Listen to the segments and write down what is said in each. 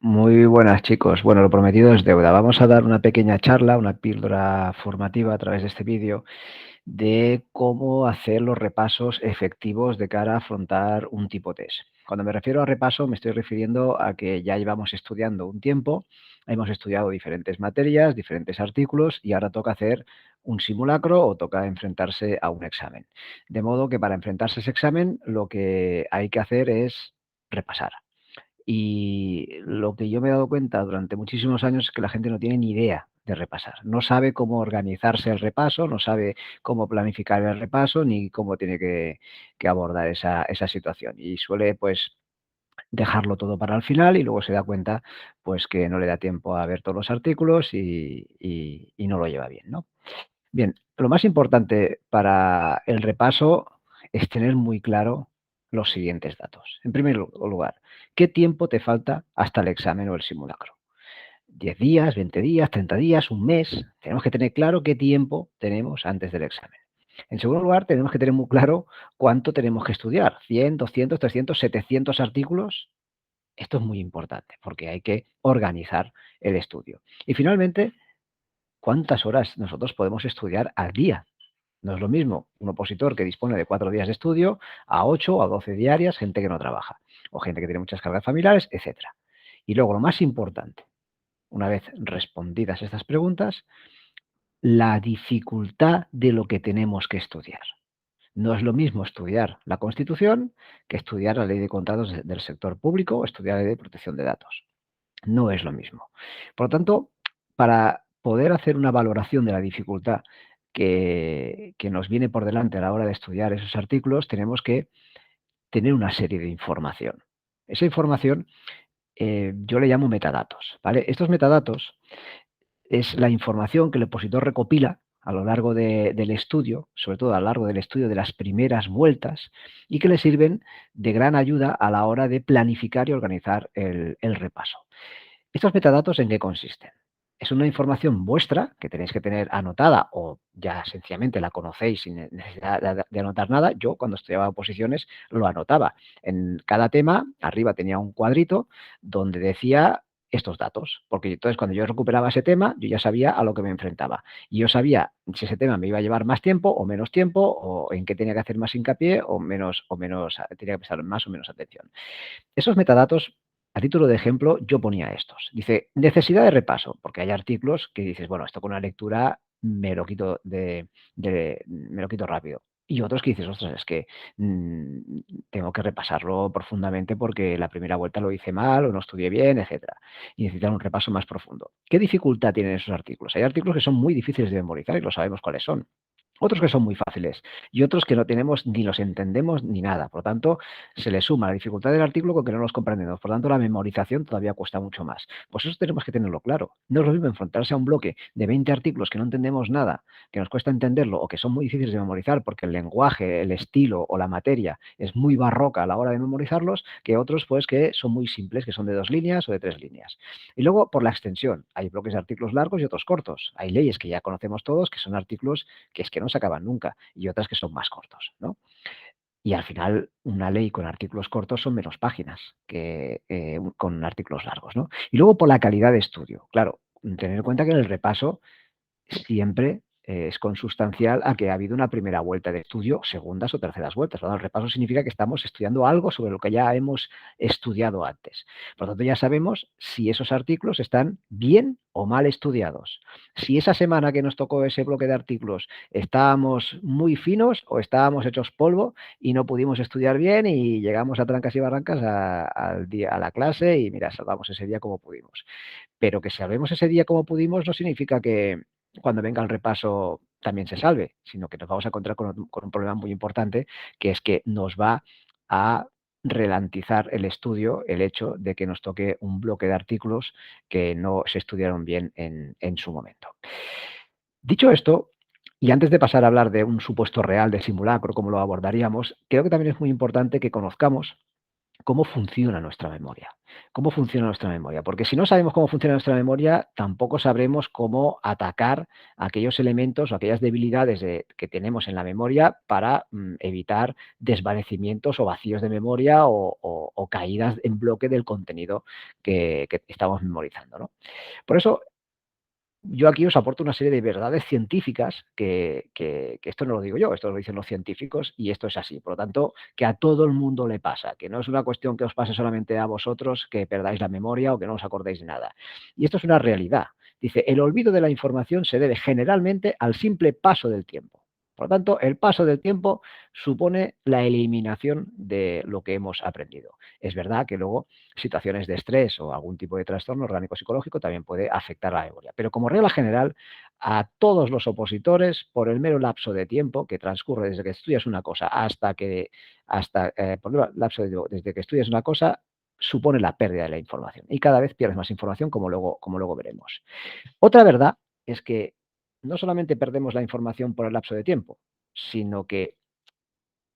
Muy buenas, chicos. Bueno, lo prometido es deuda. Vamos a dar una pequeña charla, una píldora formativa a través de este vídeo de cómo hacer los repasos efectivos de cara a afrontar un tipo test. Cuando me refiero a repaso, me estoy refiriendo a que ya llevamos estudiando un tiempo, hemos estudiado diferentes materias, diferentes artículos y ahora toca hacer un simulacro o toca enfrentarse a un examen. De modo que para enfrentarse a ese examen lo que hay que hacer es repasar. Y lo que yo me he dado cuenta durante muchísimos años es que la gente no tiene ni idea de repasar. No sabe cómo organizarse el repaso, no sabe cómo planificar el repaso, ni cómo tiene que abordar esa situación. Y suele, pues, dejarlo todo para el final y luego se da cuenta, pues, que no le da tiempo a ver todos los artículos y no lo lleva bien, ¿no? Bien, lo más importante para el repaso es tener muy claro los siguientes datos. En primer lugar, ¿qué tiempo te falta hasta el examen o el simulacro? ¿10 días, 20 días, 30 días, un mes? Tenemos que tener claro qué tiempo tenemos antes del examen. En segundo lugar, tenemos que tener muy claro cuánto tenemos que estudiar. 100, 200, 300, 700 artículos. Esto es muy importante porque hay que organizar el estudio. Y finalmente, ¿cuántas horas nosotros podemos estudiar al día? No es lo mismo un opositor que dispone de 4 días de estudio a 8 o a 12 diarias, gente que no trabaja, o gente que tiene muchas cargas familiares, etcétera. Y luego, lo más importante, una vez respondidas estas preguntas, la dificultad de lo que tenemos que estudiar. No es lo mismo estudiar la Constitución que estudiar la Ley de Contratos del sector público o estudiar la Ley de Protección de Datos. No es lo mismo. Por lo tanto, para poder hacer una valoración de la dificultad que nos viene por delante a la hora de estudiar esos artículos, tenemos que tener una serie de información. Esa información yo le llamo metadatos, ¿vale? Estos metadatos es la información que el opositor recopila a lo largo del estudio, sobre todo a lo largo del estudio de las primeras vueltas, y que le sirven de gran ayuda a la hora de planificar y organizar el repaso. ¿Estos metadatos en qué consisten? Es una información vuestra que tenéis que tener anotada o ya sencillamente la conocéis sin necesidad de anotar nada. Yo cuando estudiaba oposiciones lo anotaba. En cada tema arriba tenía un cuadrito donde decía estos datos, porque entonces cuando yo recuperaba ese tema yo ya sabía a lo que me enfrentaba y yo sabía si ese tema me iba a llevar más tiempo o en qué tenía que hacer más hincapié o menos tenía que prestar más o menos atención. Esos metadatos, a título de ejemplo, yo ponía estos. Dice, necesidad de repaso, porque hay artículos que dices, bueno, esto con una lectura me lo quito, me lo quito rápido. Y otros que dices, ostras, es que tengo que repasarlo profundamente porque la primera vuelta lo hice mal o no estudié bien, etcétera. Y necesitan un repaso más profundo. ¿Qué dificultad tienen esos artículos? Hay artículos que son muy difíciles de memorizar y lo sabemos cuáles son. Otros que son muy fáciles y otros que no tenemos ni los entendemos ni nada. Por lo tanto, se le suma la dificultad del artículo con que no los comprendemos. Por lo tanto, la memorización todavía cuesta mucho más. Pues eso tenemos que tenerlo claro. No es lo mismo enfrentarse a un bloque de 20 artículos que no entendemos nada, que nos cuesta entenderlo o que son muy difíciles de memorizar porque el lenguaje, el estilo o la materia es muy barroca a la hora de memorizarlos, que otros pues que son muy simples, que son de 2 líneas o de 3 líneas. Y luego, por la extensión, hay bloques de artículos largos y otros cortos. Hay leyes que ya conocemos todos, que son artículos que es que no se acaban nunca, y otras que son más cortos, ¿no? Y al final, una ley con artículos cortos son menos páginas que con artículos largos, ¿no? Y luego por la calidad de estudio. Claro, tener en cuenta que en el repaso siempre es consustancial a que ha habido una primera vuelta de estudio, segundas o terceras vueltas. ¿Verdad? El repaso significa que estamos estudiando algo sobre lo que ya hemos estudiado antes. Por lo tanto, ya sabemos si esos artículos están bien o mal estudiados. Si esa semana que nos tocó ese bloque de artículos estábamos muy finos o estábamos hechos polvo y no pudimos estudiar bien y llegamos a trancas y barrancas a la clase y mira, salvamos ese día como pudimos. Pero que salvemos ese día como pudimos no significa que cuando venga el repaso también se salve, sino que nos vamos a encontrar con un problema muy importante, que es que nos va a ralentizar el estudio el hecho de que nos toque un bloque de artículos que no se estudiaron bien en su momento. Dicho esto, y antes de pasar a hablar de un supuesto real de simulacro, cómo lo abordaríamos, creo que también es muy importante que conozcamos cómo funciona nuestra memoria. ¿Cómo funciona nuestra memoria? Porque si no sabemos cómo funciona nuestra memoria, tampoco sabremos cómo atacar aquellos elementos o aquellas debilidades que tenemos en la memoria para evitar desvanecimientos o vacíos de memoria o caídas en bloque del contenido que estamos memorizando, ¿no? Por eso yo aquí os aporto una serie de verdades científicas que esto no lo digo yo, esto lo dicen los científicos y esto es así. Por lo tanto, que a todo el mundo le pasa, que no es una cuestión que os pase solamente a vosotros, que perdáis la memoria o que no os acordéis de nada. Y esto es una realidad. Dice, el olvido de la información se debe generalmente al simple paso del tiempo. Por lo tanto, el paso del tiempo supone la eliminación de lo que hemos aprendido. Es verdad que luego situaciones de estrés o algún tipo de trastorno orgánico psicológico también puede afectar la memoria. Pero como regla general, a todos los opositores, por el mero lapso de tiempo que transcurre desde que estudias una cosa por el lapso desde que estudias una cosa, supone la pérdida de la información. Y cada vez pierdes más información, como luego veremos. Otra verdad es que no solamente perdemos la información por el lapso de tiempo, sino que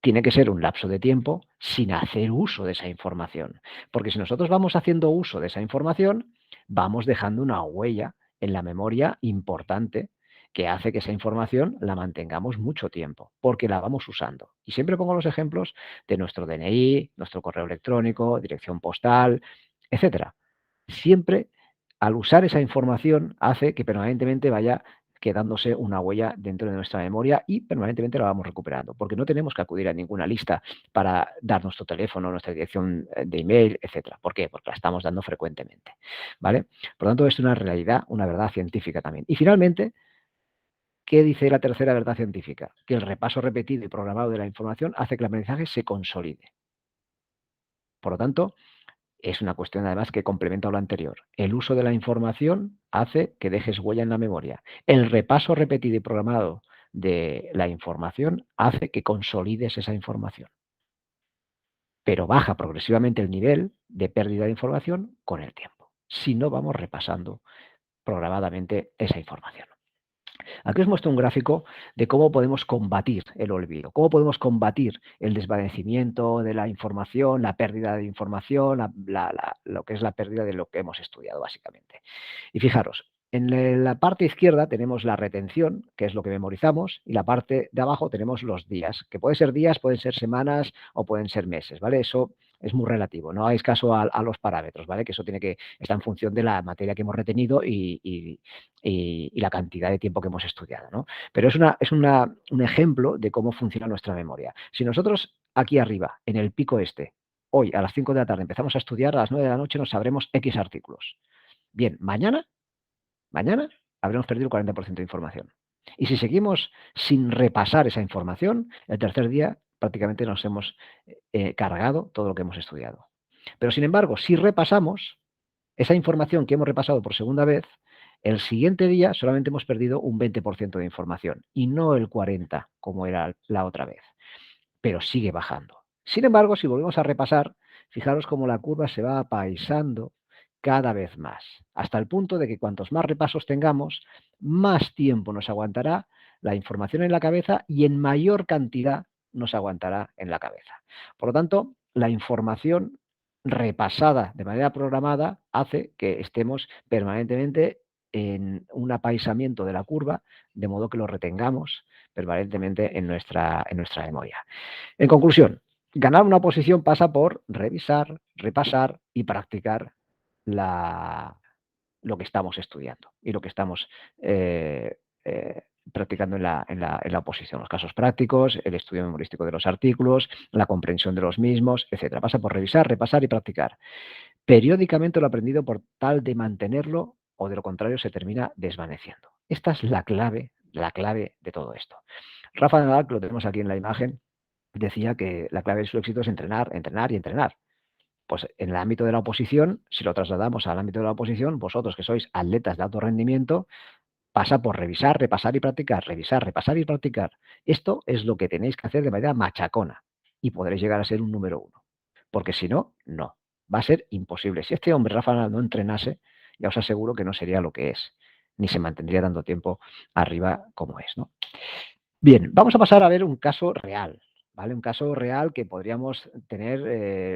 tiene que ser un lapso de tiempo sin hacer uso de esa información. Porque si nosotros vamos haciendo uso de esa información, vamos dejando una huella en la memoria importante que hace que esa información la mantengamos mucho tiempo, porque la vamos usando. Y siempre pongo los ejemplos de nuestro DNI, nuestro correo electrónico, dirección postal, etcétera. Siempre al usar esa información hace que permanentemente vaya quedándose una huella dentro de nuestra memoria y permanentemente la vamos recuperando, porque no tenemos que acudir a ninguna lista para dar nuestro teléfono, nuestra dirección de email, etcétera. ¿Por qué? Porque la estamos dando frecuentemente, ¿vale? Por lo tanto, es una realidad, una verdad científica también. Y finalmente, ¿qué dice la tercera verdad científica? Que el repaso repetido y programado de la información hace que el aprendizaje se consolide. Por lo tanto, es una cuestión además que complementa lo anterior. El uso de la información hace que dejes huella en la memoria. El repaso repetido y programado de la información hace que consolides esa información. Pero baja progresivamente el nivel de pérdida de información con el tiempo, si no vamos repasando programadamente esa información. Aquí os muestro un gráfico de cómo podemos combatir el olvido, cómo podemos combatir el desvanecimiento de la información, la pérdida de información, lo que es la pérdida de lo que hemos estudiado básicamente. Y fijaros, en la parte izquierda tenemos la retención, que es lo que memorizamos, y la parte de abajo tenemos los días, que pueden ser días, pueden ser semanas o pueden ser meses, ¿vale? Eso es muy relativo, no hagáis caso a los parámetros, ¿vale? Que eso tiene que estar en función de la materia que hemos retenido y la cantidad de tiempo que hemos estudiado, ¿no? Pero un ejemplo de cómo funciona nuestra memoria. Si nosotros aquí arriba, en el pico este, hoy a las 5 de la tarde empezamos a estudiar, a las 9 de la noche nos sabremos X artículos. Bien, mañana habremos perdido el 40% de información. Y si seguimos sin repasar esa información, el tercer día prácticamente nos hemos cargado todo lo que hemos estudiado. Pero sin embargo, si repasamos esa información que hemos repasado por segunda vez, el siguiente día solamente hemos perdido un 20% de información y no el 40% como era la otra vez, pero sigue bajando. Sin embargo, si volvemos a repasar, fijaros cómo la curva se va apaisando cada vez más, hasta el punto de que cuantos más repasos tengamos, más tiempo nos aguantará la información en la cabeza y en mayor cantidad nos aguantará en la cabeza. Por lo tanto, la información repasada de manera programada hace que estemos permanentemente en un apaisamiento de la curva, de modo que lo retengamos permanentemente en nuestra memoria. En conclusión, ganar una oposición pasa por revisar, repasar y practicar lo que estamos estudiando y lo que estamos practicando en la oposición. Los casos prácticos, el estudio memorístico de los artículos, la comprensión de los mismos, etcétera. Pasa por revisar, repasar y practicar periódicamente lo aprendido por tal de mantenerlo o de lo contrario se termina desvaneciendo. Esta es la clave de todo esto. Rafa Nadal, que lo tenemos aquí en la imagen, decía que la clave de su éxito es entrenar, entrenar y entrenar. Pues en el ámbito de la oposición, si lo trasladamos al ámbito de la oposición, vosotros que sois atletas de alto rendimiento, pasa por revisar, repasar y practicar, revisar, repasar y practicar. Esto es lo que tenéis que hacer de manera machacona y podréis llegar a ser un número uno. Porque si no, no. Va a ser imposible. Si este hombre, Rafa Nadal, no entrenase, ya os aseguro que no sería lo que es, ni se mantendría tanto tiempo arriba como es, ¿no? Bien, vamos a pasar a ver un caso real, ¿vale? Un caso real que podríamos tener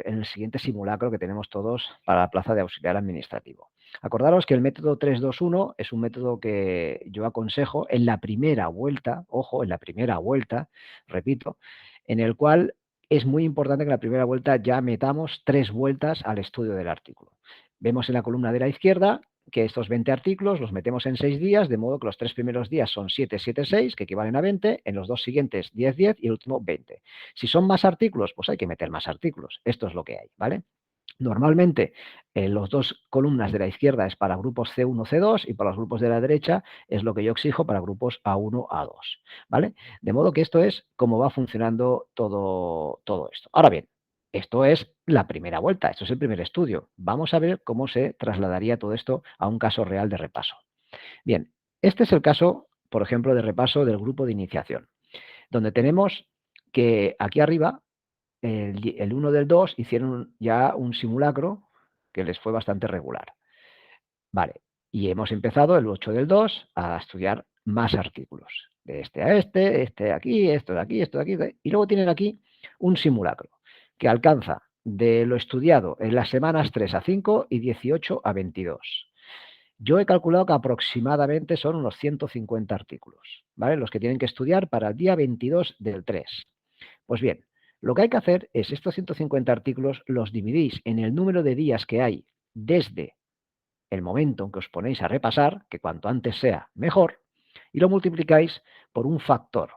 en el siguiente simulacro que tenemos todos para la plaza de auxiliar administrativo. Acordaros que el método 3-2-1 es un método que yo aconsejo en la primera vuelta, ojo, en la primera vuelta, repito, en el cual es muy importante que en la primera vuelta ya metamos 3 vueltas al estudio del artículo. Vemos en la columna de la izquierda que estos 20 artículos los metemos en 6 días, de modo que los 3 primeros días son 7, 7, 6, que equivalen a 20, en los 2 siguientes 10, 10 y el último 20. Si son más artículos, pues hay que meter más artículos. Esto es lo que hay, ¿vale? Normalmente, los 2 columnas de la izquierda es para grupos C1, C2 y para los grupos de la derecha es lo que yo exijo para grupos A1, A2, ¿vale? De modo que esto es cómo va funcionando todo esto. Ahora bien, esto es la primera vuelta, esto es el primer estudio. Vamos a ver cómo se trasladaría todo esto a un caso real de repaso. Bien, este es el caso, por ejemplo, de repaso del grupo de iniciación, donde tenemos que aquí arriba el 1 del 2 hicieron ya un simulacro que les fue bastante regular. Vale, y hemos empezado el 8 del 2 a estudiar más artículos. De este a este de aquí, esto de aquí, esto de aquí. Y luego tienen aquí un simulacro que alcanza de lo estudiado en las semanas 3 a 5 y 18 a 22. Yo he calculado que aproximadamente son unos 150 artículos, ¿vale? Los que tienen que estudiar para el día 22 del 3. Pues bien, lo que hay que hacer es estos 150 artículos los dividís en el número de días que hay desde el momento en que os ponéis a repasar, que cuanto antes sea mejor, y lo multiplicáis por un factor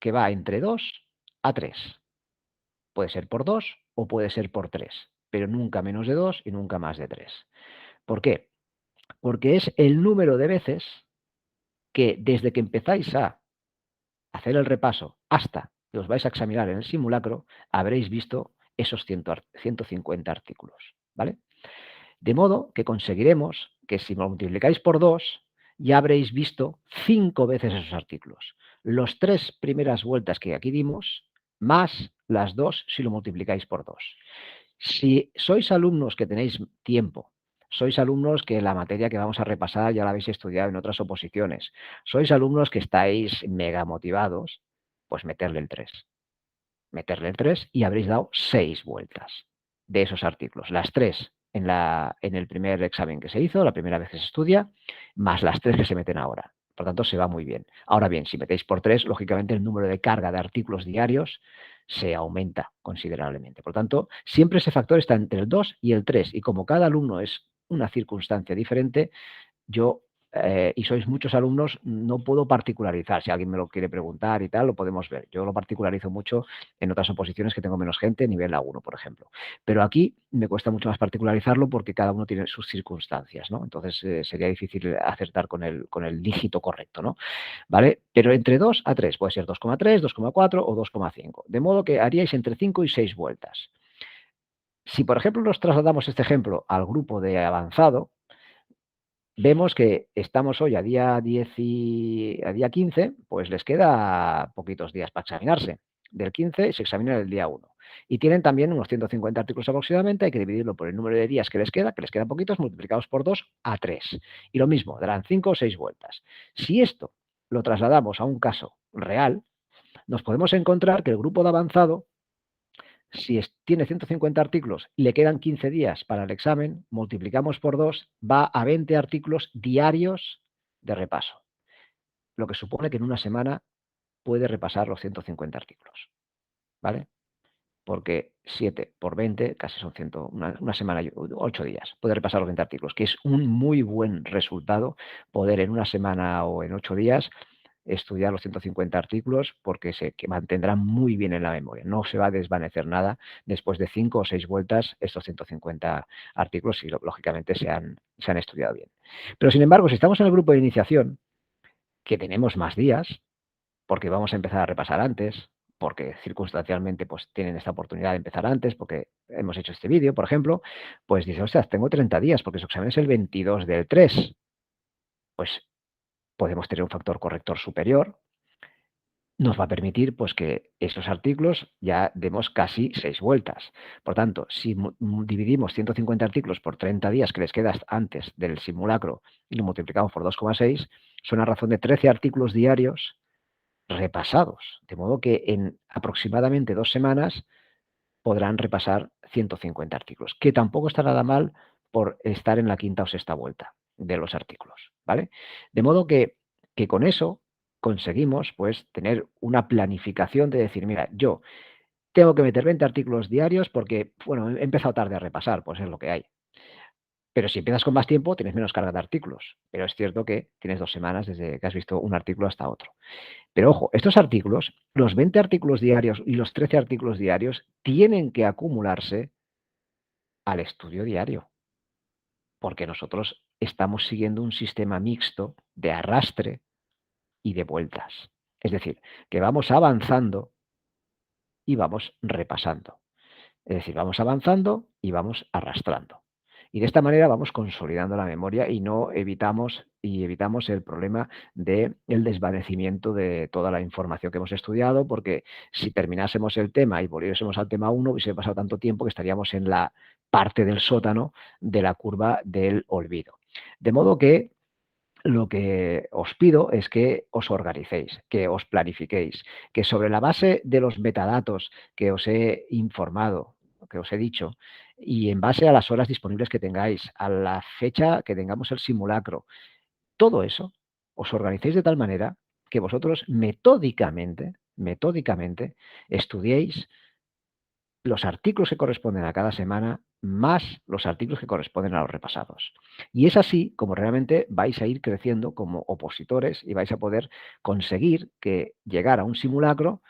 que va entre 2 a 3. Puede ser por 2 o puede ser por 3, pero nunca menos de 2 y nunca más de 3. ¿Por qué? Porque es el número de veces que desde que empezáis a hacer el repaso hasta que os vais a examinar en el simulacro, habréis visto esos 150 artículos, ¿vale? De modo que conseguiremos que si lo multiplicáis por 2, ya habréis visto 5 veces esos artículos. Los 3 primeras vueltas que aquí dimos, más las 2 si lo multiplicáis por 2. Si sois alumnos que tenéis tiempo, sois alumnos que la materia que vamos a repasar ya la habéis estudiado en otras oposiciones, sois alumnos que estáis mega motivados, pues meterle el 3. Meterle el 3 y habréis dado 6 vueltas de esos artículos. Las 3 en el primer examen que se hizo, la primera vez que se estudia, más las 3 que se meten ahora. Por tanto, se va muy bien. Ahora bien, si metéis por 3, lógicamente el número de carga de artículos diarios se aumenta considerablemente. Por tanto, siempre ese factor está entre el 2 y el 3. Y como cada alumno es una circunstancia diferente, yo, y sois muchos alumnos, no puedo particularizar. Si alguien me lo quiere preguntar y tal, lo podemos ver. Yo lo particularizo mucho en otras oposiciones que tengo menos gente, nivel A1, por ejemplo. Pero aquí me cuesta mucho más particularizarlo porque cada uno tiene sus circunstancias, ¿no? Entonces sería difícil acertar con el dígito correcto, ¿no? ¿Vale? Pero entre 2 a 3, puede ser 2,3, 2,4 o 2,5. De modo que haríais entre 5 y 6 vueltas. Si, por ejemplo, nos trasladamos este ejemplo al grupo de avanzado, vemos que estamos hoy a día 10 y a día 15, pues les queda poquitos días para examinarse. Del 15 se examina el día 1. Y tienen también unos 150 artículos aproximadamente, hay que dividirlo por el número de días que les quedan poquitos, multiplicados por 2 a 3. Y lo mismo, darán 5 o 6 vueltas. Si esto lo trasladamos a un caso real, nos podemos encontrar que el grupo de avanzado, si tiene 150 artículos y le quedan 15 días para el examen, multiplicamos por 2, va a 20 artículos diarios de repaso, lo que supone que en una semana puede repasar los 150 artículos, ¿vale? Porque 7 por 20 casi son una semana y 8 días. Puede repasar los 20 artículos, que es un muy buen resultado poder en una semana o en 8 días estudiar los 150 artículos porque que mantendrá muy bien en la memoria. No se va a desvanecer nada después de 5 o 6 vueltas estos 150 artículos y lógicamente se han estudiado bien. Pero sin embargo, si estamos en el grupo de iniciación, que tenemos más días, porque vamos a empezar a repasar antes, porque circunstancialmente pues tienen esta oportunidad de empezar antes, porque hemos hecho este vídeo, por ejemplo, pues dice, ostras, tengo 30 días porque su examen es el 22 del 3. Pues podemos tener un factor corrector superior, nos va a permitir pues que esos artículos ya demos casi 6 vueltas. Por tanto, si dividimos 150 artículos por 30 días que les queda antes del simulacro y lo multiplicamos por 2,6, son a razón de 13 artículos diarios repasados, de modo que en aproximadamente 2 semanas podrán repasar 150 artículos, que tampoco está nada mal por estar en la quinta o sexta vuelta de los artículos, ¿vale? De modo que con eso conseguimos, pues, tener una planificación de decir: "Mira, yo tengo que meter 20 artículos diarios porque, bueno, he empezado tarde a repasar", pues es lo que hay. Pero si empiezas con más tiempo, tienes menos carga de artículos. Pero es cierto que tienes 2 semanas desde que has visto un artículo hasta otro. Pero ojo, estos artículos, los 20 artículos diarios y los 13 artículos diarios, tienen que acumularse al estudio diario, porque nosotros estamos siguiendo un sistema mixto de arrastre y de vueltas. Es decir, que vamos avanzando y vamos repasando. Es decir, vamos avanzando y vamos arrastrando. Y de esta manera vamos consolidando la memoria y no evitamos el problema del desvanecimiento de toda la información que hemos estudiado, porque si terminásemos el tema y volviésemos al tema uno, hubiese pasado tanto tiempo que estaríamos en la parte del sótano de la curva del olvido. De modo que lo que os pido es que os organicéis, que os planifiquéis, que sobre la base de los metadatos que os he informado, que os he dicho, y en base a las horas disponibles que tengáis, a la fecha que tengamos el simulacro, todo eso, os organicéis de tal manera que vosotros metódicamente estudiéis los artículos que corresponden a cada semana más los artículos que corresponden a los repasados. Y es así como realmente vais a ir creciendo como opositores y vais a poder conseguir que llegar a un simulacro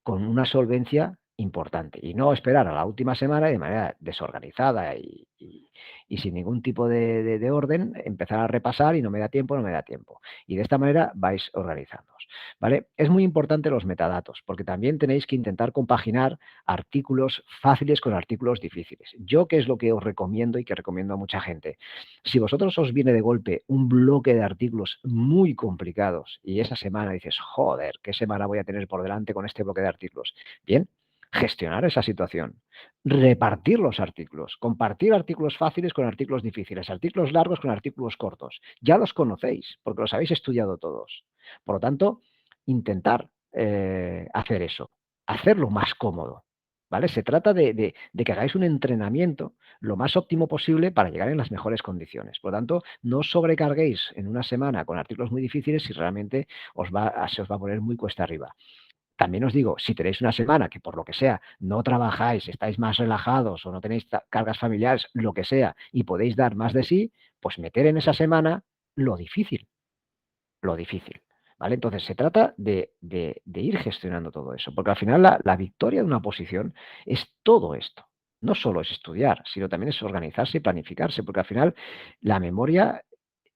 con una solvencia importante y no esperar a la última semana y de manera desorganizada y sin ningún tipo de orden empezar a repasar y no me da tiempo, no me da tiempo. Y de esta manera vais organizándoos, ¿vale? Es muy importante los metadatos porque también tenéis que intentar compaginar artículos fáciles con artículos difíciles. Yo, ¿qué es lo que os recomiendo y que recomiendo a mucha gente? Si vosotros os viene de golpe un bloque de artículos muy complicados y esa semana dices, joder, ¿qué semana voy a tener por delante con este bloque de artículos? Bien, gestionar esa situación, repartir los artículos, compartir artículos fáciles con artículos difíciles, artículos largos con artículos cortos. Ya los conocéis porque los habéis estudiado todos. Por lo tanto, intentar hacer eso, hacerlo más cómodo. ¿Vale? Se trata de que hagáis un entrenamiento lo más óptimo posible para llegar en las mejores condiciones. Por lo tanto, no os sobrecarguéis en una semana con artículos muy difíciles si realmente se os va a poner muy cuesta arriba. También os digo, si tenéis una semana que por lo que sea no trabajáis, estáis más relajados o no tenéis cargas familiares, lo que sea, y podéis dar más de sí, pues meter en esa semana lo difícil, lo difícil. ¿Vale? Entonces se trata de ir gestionando todo eso, porque al final la victoria de una posición es todo esto. No solo es estudiar, sino también es organizarse y planificarse, porque al final la memoria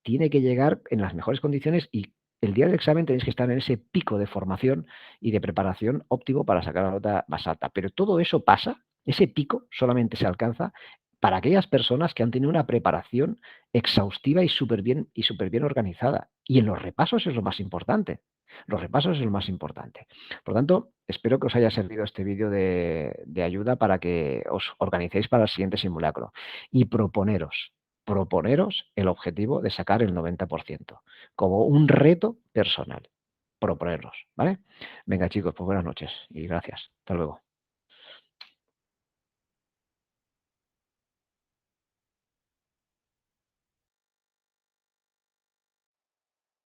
tiene que llegar en las mejores condiciones y el día del examen tenéis que estar en ese pico de formación y de preparación óptimo para sacar la nota más alta. Pero todo eso pasa, ese pico solamente se alcanza para aquellas personas que han tenido una preparación exhaustiva y súper bien organizada. Y en los repasos es lo más importante. Los repasos es lo más importante. Por lo tanto, espero que os haya servido este vídeo de ayuda para que os organicéis para el siguiente simulacro. Y proponeros el objetivo de sacar el 90% como un reto personal. Proponerlos, ¿vale? Venga, chicos, pues buenas noches y gracias. Hasta luego.